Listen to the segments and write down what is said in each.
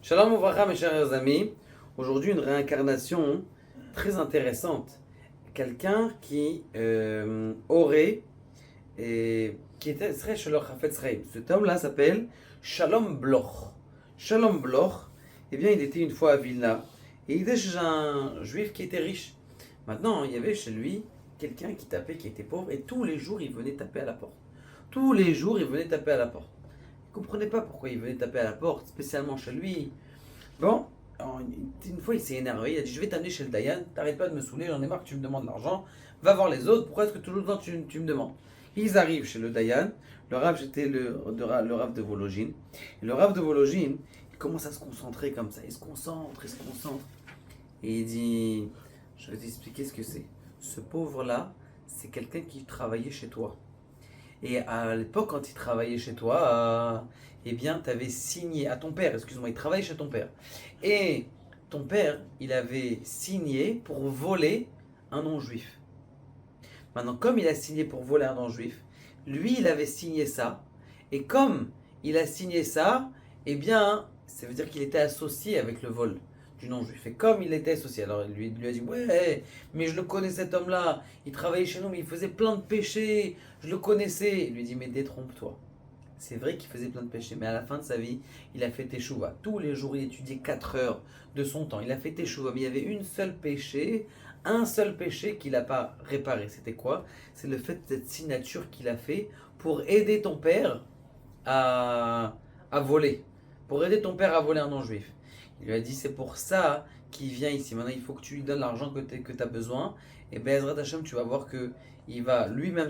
Shalom Ouvracha, mes chers amis. Aujourd'hui, une réincarnation très intéressante. Quelqu'un qui aurait, qui était serait Shalom Chafetz Chaim. Cet homme-là s'appelle Shalom Bloch. Shalom Bloch, eh bien, il était une fois à Vilna et il était chez un juif qui était riche. Maintenant, il y avait chez lui quelqu'un qui tapait, qui était pauvre, et tous les jours, il venait taper à la porte. Tous les jours, il venait taper à la porte. Il ne comprenait pas pourquoi il venait taper à la porte, spécialement chez lui. Bon, alors, une fois il s'est énervé, il a dit je vais t'amener chez le Dayan, t'arrêtes pas de me saouler, j'en ai marre que tu me demandes de l'argent, va voir les autres, pourquoi est-ce que tout le temps tu me demandes? Ils arrivent chez le Dayan, le Rav c'était le Rav de Vologine, et le Rav de Vologine, il commence à se concentrer comme ça, il se concentre, et il dit je vais t'expliquer ce que c'est. Ce pauvre-là, c'est quelqu'un qui travaillait chez toi. Et à l'époque, quand il travaillait chez toi, eh bien, tu avais signé à ton père, excuse-moi, il travaillait chez ton père. Et ton père, il avait signé pour voler un non-juif. Maintenant, comme il a signé pour voler un non-juif, lui, il avait signé ça. Et comme il a signé ça, eh bien, ça veut dire qu'il était associé avec le vol du non-juif. Et comme il était associé, alors lui a dit, ouais, mais je le connais cet homme-là, il travaillait chez nous, mais il faisait plein de péchés, je le connaissais. Il lui dit, mais détrompe-toi. C'est vrai qu'il faisait plein de péchés, mais à la fin de sa vie, il a fait teshuva. Tous les jours, il étudiait 4 heures de son temps. Il a fait teshuva, mais il y avait un seul péché qu'il n'a pas réparé. C'était quoi? C'est le fait de cette signature qu'il a fait pour aider ton père à voler. Pour aider ton père à voler un non-juif. Il lui a dit, c'est pour ça qu'il vient ici. Maintenant, il faut que tu lui donnes l'argent que tu as besoin. Et Bezrat Hashem, tu vas voir que il va lui-même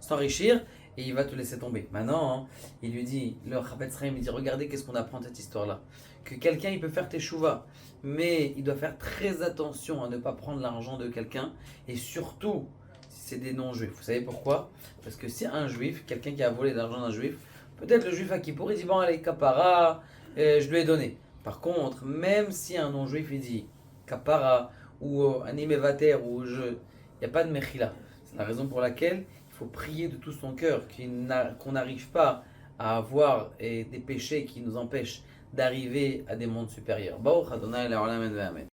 s'enrichir et il va te laisser tomber. Maintenant, hein, il lui dit, le Chafetz Chaim, il dit, regardez qu'est-ce qu'on apprend de cette histoire-là. Que quelqu'un, il peut faire teshuva, mais il doit faire très attention à ne pas prendre l'argent de quelqu'un, et surtout, si c'est des non-juifs. Vous savez pourquoi? Parce que si un juif, quelqu'un qui a volé l'argent d'un juif, peut-être le juif à Kippour, il dit, bon allez, kapara, je lui ai donné. Par contre, même si un non-juif, il dit, kapara, ou animevater, ou je, il n'y a pas de mechila. C'est la raison pour laquelle il faut prier de tout son cœur, qu'on n'arrive pas à avoir des péchés qui nous empêchent d'arriver à des mondes supérieurs. Baruch Adonai Le'olam Amen.